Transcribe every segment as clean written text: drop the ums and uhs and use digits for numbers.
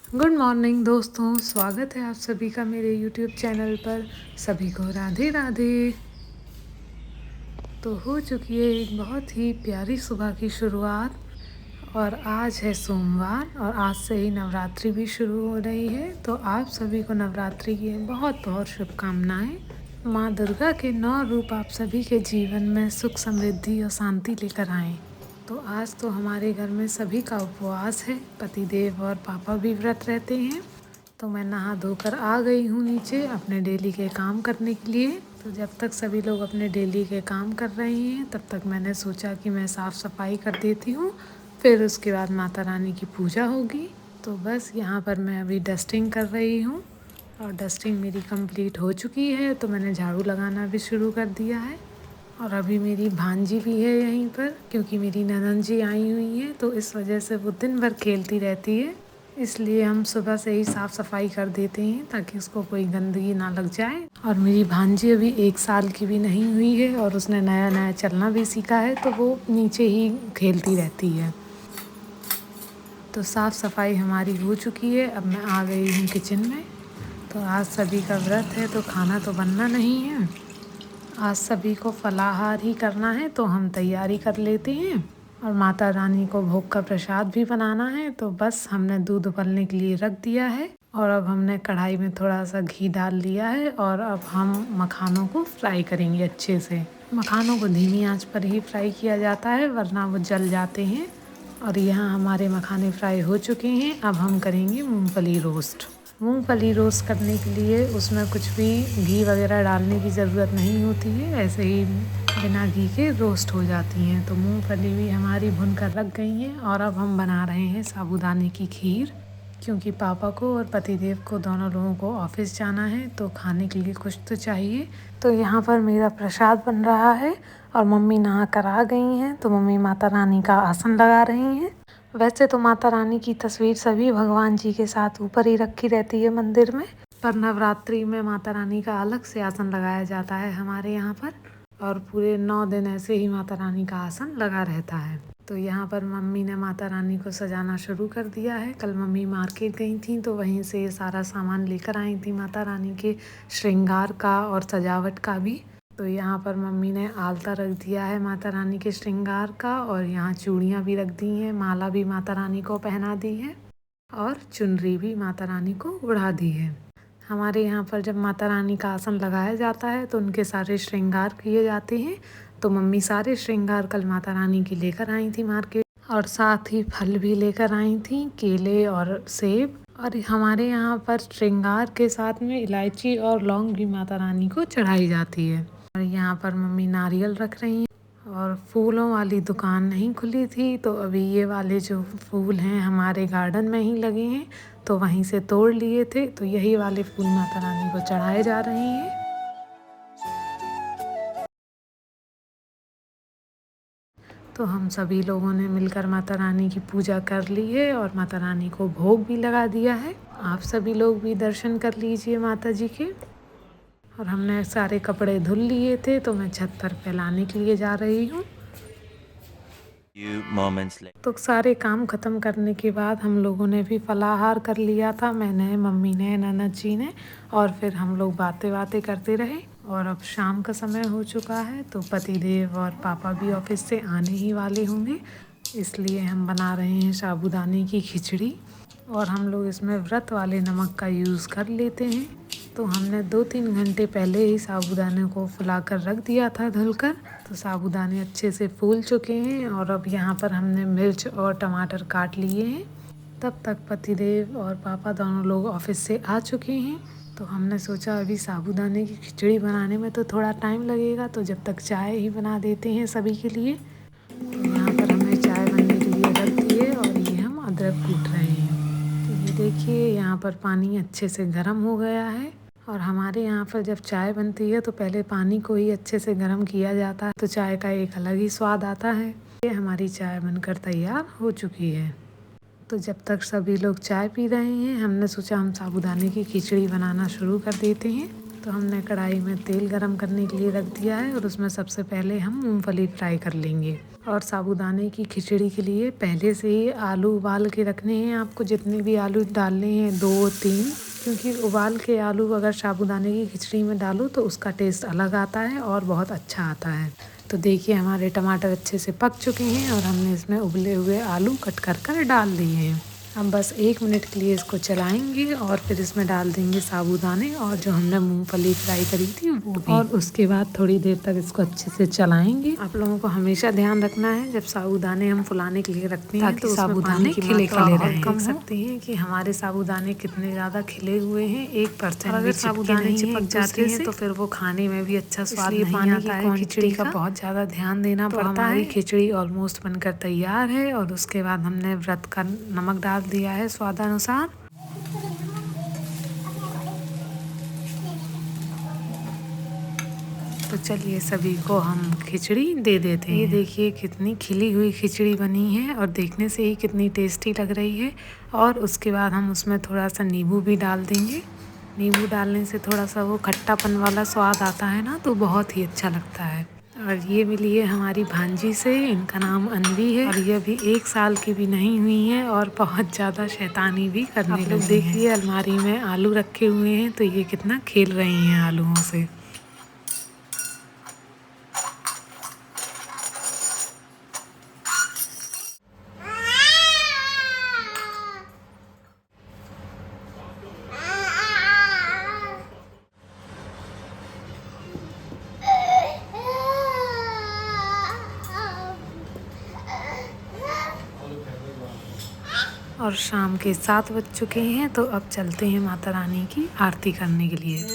Good morning दोस्तों, स्वागत है आप सभी का मेरे यूट्यूब चैनल पर। सभी को राधे राधे। तो हो चुकी है एक बहुत ही प्यारी सुबह की शुरुआत और आज है सोमवार और आज से ही नवरात्रि भी शुरू हो रही है। तो आप सभी को नवरात्रि की बहुत बहुत शुभकामनाएं। माँ दुर्गा के 9 रूप आप सभी के जीवन में सुख समृद्धि और शांति लेकर आएं। तो आज तो हमारे घर में सभी का उपवास है, पतिदेव और पापा भी व्रत रहते हैं। तो मैं नहा धोकर आ गई हूँ नीचे अपने डेली के काम करने के लिए। तो जब तक सभी लोग अपने डेली के काम कर रहे हैं तब तक मैंने सोचा कि मैं साफ़ सफाई कर देती हूँ, फिर उसके बाद माता रानी की पूजा होगी। तो बस यहाँ पर मैं अभी डस्टिंग कर रही हूँ और डस्टिंग मेरी कंप्लीट हो चुकी है। तो मैंने झाड़ू लगाना भी शुरू कर दिया है और अभी मेरी भांजी भी है यहीं पर, क्योंकि मेरी ननद जी आई हुई हैं तो इस वजह से वो दिन भर खेलती रहती है। इसलिए हम सुबह से ही साफ़ सफाई कर देते हैं ताकि उसको कोई गंदगी ना लग जाए। और मेरी भांजी अभी 1 साल की भी नहीं हुई है और उसने नया नया चलना भी सीखा है, तो वो नीचे ही खेलती रहती है। तो साफ़ सफाई हमारी हो चुकी है। अब मैं आ गई हूँ किचन में। तो आज सभी का व्रत है तो खाना तो बनना नहीं है, आज सभी को फलाहार ही करना है, तो हम तैयारी कर लेते हैं। और माता रानी को भोग का प्रसाद भी बनाना है। तो बस हमने दूध उबलने के लिए रख दिया है और अब हमने कढ़ाई में थोड़ा सा घी डाल लिया है और अब हम मखानों को फ्राई करेंगे अच्छे से। मखानों को धीमी आंच पर ही फ्राई किया जाता है वरना वो जल जाते हैं। और यहाँ हमारे मखाने फ्राई हो चुके हैं। अब हम करेंगे मूंगफली रोस्ट। मूंगफली रोस्ट करने के लिए उसमें कुछ भी घी वगैरह डालने की ज़रूरत नहीं होती है, ऐसे ही बिना घी के रोस्ट हो जाती हैं। तो मूंगफली भी हमारी भुन कर रख गई हैं और अब हम बना रहे हैं साबूदाने की खीर, क्योंकि पापा को और पतिदेव को दोनों लोगों को ऑफिस जाना है तो खाने के लिए कुछ तो चाहिए। तो यहाँ पर मेरा प्रसाद बन रहा है और मम्मी नहा कर आ गई हैं, तो मम्मी माता रानी का आसन लगा रही हैं। वैसे तो माता रानी की तस्वीर सभी भगवान जी के साथ ऊपर ही रखी रहती है मंदिर में, पर नवरात्रि में माता रानी का अलग से आसन लगाया जाता है हमारे यहाँ पर और पूरे 9 दिन ऐसे ही माता रानी का आसन लगा रहता है। तो यहाँ पर मम्मी ने माता रानी को सजाना शुरू कर दिया है। कल मम्मी मार्केट गई थी तो वहीं से ये सारा सामान लेकर आई थी माता रानी के श्रृंगार का और सजावट का भी। तो यहाँ पर मम्मी ने आलता रख दिया है माता रानी के श्रृंगार का और यहाँ चूड़ियाँ भी रख दी हैं, माला भी माता रानी को पहना दी है और चुनरी भी माता रानी को उड़ा दी है। हमारे यहाँ पर जब माता रानी का आसन लगाया जाता है तो उनके सारे श्रृंगार किए जाते हैं। तो मम्मी सारे श्रृंगार कल माता रानी की लेकर आई थी मार्केट और साथ ही फल भी लेकर आई थी, केले और सेब। और हमारे यहाँ पर श्रृंगार के साथ में इलायची और लौंग भी माता रानी को चढ़ाई जाती है। और यहाँ पर मम्मी नारियल रख रही हैं और फूलों वाली दुकान नहीं खुली थी तो अभी ये वाले जो फूल हैं हमारे गार्डन में ही लगे हैं तो वहीं से तोड़ लिए थे, तो यही वाले फूल माता रानी को चढ़ाए जा रहे हैं। तो हम सभी लोगों ने मिलकर माता रानी की पूजा कर ली है और माता रानी को भोग भी लगा दिया है। आप सभी लोग भी दर्शन कर लीजिए माता जी के। और हमने सारे कपड़े धुल लिए थे तो मैं छत पर फैलाने के लिए जा रही हूँ। तो सारे काम ख़त्म करने के बाद हम लोगों ने भी फलाहार कर लिया था, मैंने, मम्मी ने, ननद जी ने, और फिर हम लोग बातें करते रहे। और अब शाम का समय हो चुका है तो पतिदेव और पापा भी ऑफिस से आने ही वाले होंगे, इसलिए हम बना रहे हैं साबूदाने की खिचड़ी। और हम लोग इसमें व्रत वाले नमक का यूज़ कर लेते हैं। तो हमने 2-3 घंटे पहले ही साबूदाने को फुलाकर रख दिया था धुलकर। तो साबूदाने अच्छे से फूल चुके हैं और अब यहाँ पर हमने मिर्च और टमाटर काट लिए हैं। तब तक पतिदेव और पापा दोनों लोग ऑफिस से आ चुके हैं। तो हमने सोचा अभी साबूदाने की खिचड़ी बनाने में तो थोड़ा टाइम लगेगा, तो जब तक चाय ही बना देते हैं सभी के लिए। तो यहाँ पर हमने चाय बनने के लिए रख दी है और ये हम अदरक कूट रहे हैं। तो ये देखिए यहाँ पर पानी अच्छे से गर्म हो गया है। और हमारे यहाँ पर जब चाय बनती है तो पहले पानी को ही अच्छे से गर्म किया जाता है, तो चाय का एक अलग ही स्वाद आता है। ये हमारी चाय बनकर तैयार हो चुकी है। तो जब तक सभी लोग चाय पी रहे हैं हमने सोचा हम साबूदाने की खिचड़ी बनाना शुरू कर देते हैं। तो हमने कढ़ाई में तेल गरम करने के लिए रख दिया है और उसमें सबसे पहले हम मूंगफली फ्राई कर लेंगे। और साबूदाने की खिचड़ी के लिए पहले से ही आलू उबाल के रखने हैं आपको। जितने भी आलू डालने हैं 2-3, क्योंकि उबाल के आलू अगर साबूदाने की खिचड़ी में डालो तो उसका टेस्ट अलग आता है और बहुत अच्छा आता है। तो देखिए हमारे टमाटर अच्छे से पक चुके हैं और हमने इसमें उबले हुए आलू कट कर डाल दिए हैं। हम बस 1 मिनट के लिए इसको चलाएंगे और फिर इसमें डाल देंगे साबूदाने और जो हमने मूंगफली फ्राई करी थी वो भी। और उसके बाद थोड़ी देर तक इसको अच्छे से चलाएंगे। आप लोगों को हमेशा ध्यान रखना है जब साबूदाने हम फुलाने के लिए रखते हैं तो साबूदाने खिले खिले रहें। देख सकते हैं कि हमारे साबूदाने कितने ज़्यादा खिले हुए हैं। 1% अगर साबूदाने चिपक जाते हैं तो फिर वो खाने में भी अच्छा स्वाद नहीं आता है। खिचड़ी का बहुत ज़्यादा ध्यान देना पड़ता है। खिचड़ी ऑलमोस्ट बनकर तैयार है और उसके बाद हमने व्रत का नमक डाल दिया है स्वादानुसार। तो चलिए सभी को हम खिचड़ी दे देते हैं। ये देखिए कितनी खिली हुई खिचड़ी बनी है और देखने से ही कितनी टेस्टी लग रही है। और उसके बाद हम उसमें थोड़ा सा नींबू भी डाल देंगे। नींबू डालने से थोड़ा सा वो खट्टापन वाला स्वाद आता है ना, तो बहुत ही अच्छा लगता है। और ये मिली है हमारी भांजी से, इनका नाम अन्वी है और ये अभी 1 साल की भी नहीं हुई है और बहुत ज़्यादा शैतानी भी करने लगी है। आप लोग देखिए अलमारी में आलू रखे हुए हैं तो ये कितना खेल रही हैं आलूओं से। और शाम के 7 बज चुके हैं तो अब चलते हैं माता रानी की आरती करने के लिए।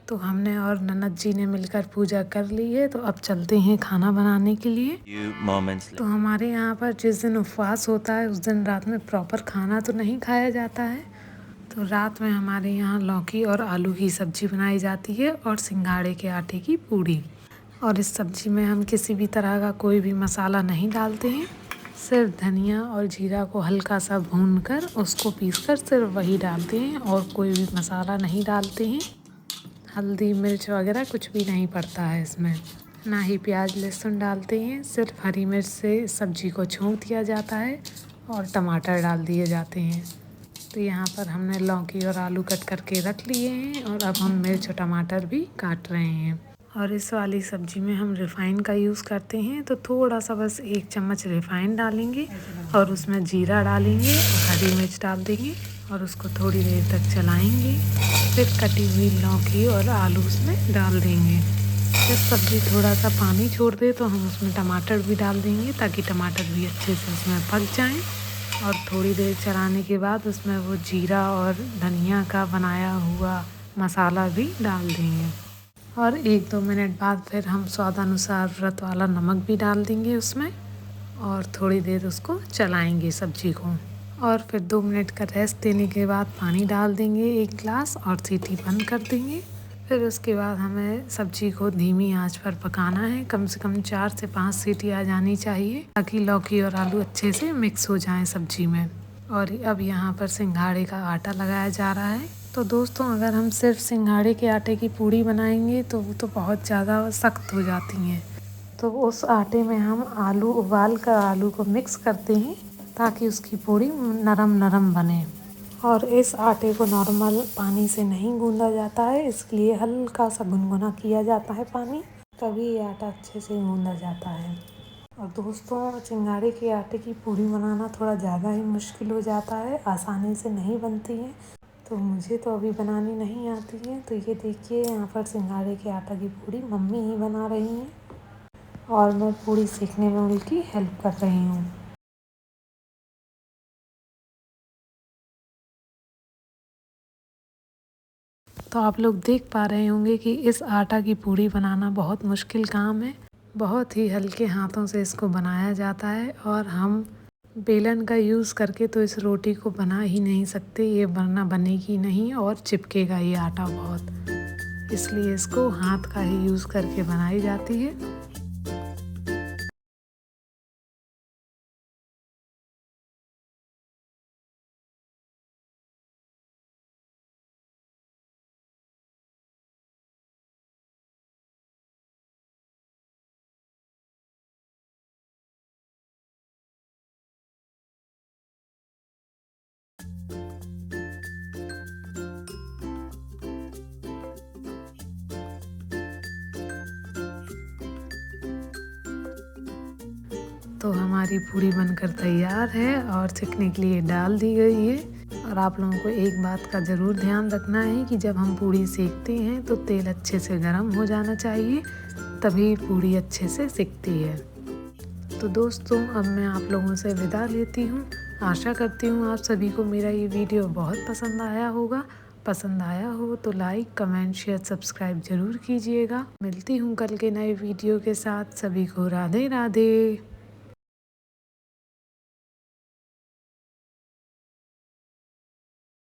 तो हमने और ननद जी ने मिलकर पूजा कर ली है तो अब चलते हैं खाना बनाने के लिए। तो हमारे यहाँ पर जिस दिन उपवास होता है उस दिन रात में प्रॉपर खाना तो नहीं खाया जाता है। तो रात में हमारे यहाँ लौकी और आलू की सब्ज़ी बनाई जाती है और सिंघाड़े के आटे की पूड़ी। और इस सब्ज़ी में हम किसी भी तरह का कोई भी मसाला नहीं डालते हैं। सिर्फ धनिया और जीरा को हल्का सा भूनकर उसको पीसकर सिर्फ वही डालते हैं और कोई भी मसाला नहीं डालते हैं। हल्दी मिर्च वगैरह कुछ भी नहीं पड़ता है इसमें, ना ही प्याज लहसुन डालते हैं। सिर्फ हरी मिर्च से सब्ज़ी को छोंक दिया जाता है और टमाटर डाल दिए जाते हैं। तो यहाँ पर हमने लौकी और आलू कट करके रख लिए हैं और अब हम मिर्च और टमाटर भी काट रहे हैं। और इस वाली सब्ज़ी में हम रिफ़ाइन का यूज़ करते हैं तो थोड़ा सा बस 1 चम्मच रिफ़ाइन डालेंगे और उसमें जीरा डालेंगे और हरी मिर्च डाल देंगे और उसको थोड़ी देर तक चलाएंगे। फिर कटी हुई लौकी और आलू उसमें डाल देंगे। जब सब्ज़ी थोड़ा सा पानी छोड़ दे तो हम उसमें टमाटर भी डाल देंगे ताकि टमाटर भी अच्छे से उसमें पक जाएं। और थोड़ी देर चलाने के बाद उसमें वो जीरा और धनिया का बनाया हुआ मसाला भी डाल देंगे। और 1-2 मिनट बाद फिर हम स्वादानुसार व्रत वाला नमक भी डाल देंगे उसमें और थोड़ी देर उसको चलाएंगे सब्ज़ी को। और फिर 2 मिनट का रेस्ट देने के बाद पानी डाल देंगे 1 गिलास और सीटी बंद कर देंगे। फिर उसके बाद हमें सब्ज़ी को धीमी आंच पर पकाना है। कम से कम 4 से 5 सीटी आ जानी चाहिए ताकि लौकी और आलू अच्छे से मिक्स हो जाएं सब्ज़ी में। और अब यहाँ पर सिंघाड़े का आटा लगाया जा रहा है। तो दोस्तों अगर हम सिर्फ सिंघाड़े के आटे की पूड़ी बनाएंगे तो वो तो बहुत ज़्यादा सख्त हो जाती हैं। तो उस आटे में हम आलू उबाल कर आलू को मिक्स करते हैं ताकि उसकी पूड़ी नरम नरम बने। और इस आटे को नॉर्मल पानी से नहीं गूंदा जाता है, इसलिए हल्का सा गुनगुना किया जाता है पानी, तभी ये आटा अच्छे से गूंदा जाता है। और दोस्तों सिंघाड़े के आटे की पूड़ी बनाना थोड़ा ज़्यादा ही मुश्किल हो जाता है, आसानी से नहीं बनती है। तो मुझे तो अभी बनानी नहीं आती है। तो ये देखिए यहाँ पर सिंघाड़े के आटा की पूड़ी मम्मी ही बना रही हैं और मैं पूड़ी सीखने में उनकी हेल्प कर रही हूँ। तो आप लोग देख पा रहे होंगे कि इस आटा की पूड़ी बनाना बहुत मुश्किल काम है। बहुत ही हल्के हाथों से इसको बनाया जाता है और हम बेलन का यूज़ करके तो इस रोटी को बना ही नहीं सकते। ये बनेगी नहीं और चिपकेगा ये आटा बहुत, इसलिए इसको हाथ का ही यूज़ करके बनाई जाती है। तो हमारी पूरी बनकर तैयार है और सिकने के लिए डाल दी गई है। और आप लोगों को एक बात का ज़रूर ध्यान रखना है कि जब हम पूड़ी सेकते हैं तो तेल अच्छे से गर्म हो जाना चाहिए, तभी पूड़ी अच्छे से सिकती है। तो दोस्तों अब मैं आप लोगों से विदा लेती हूँ। आशा करती हूँ आप सभी को मेरा ये वीडियो बहुत पसंद आया होगा। पसंद आया हो तो लाइक, कमेंट, शेयर, सब्सक्राइब ज़रूर कीजिएगा। मिलती हूँ कल के नए वीडियो के साथ। सभी को राधे राधे।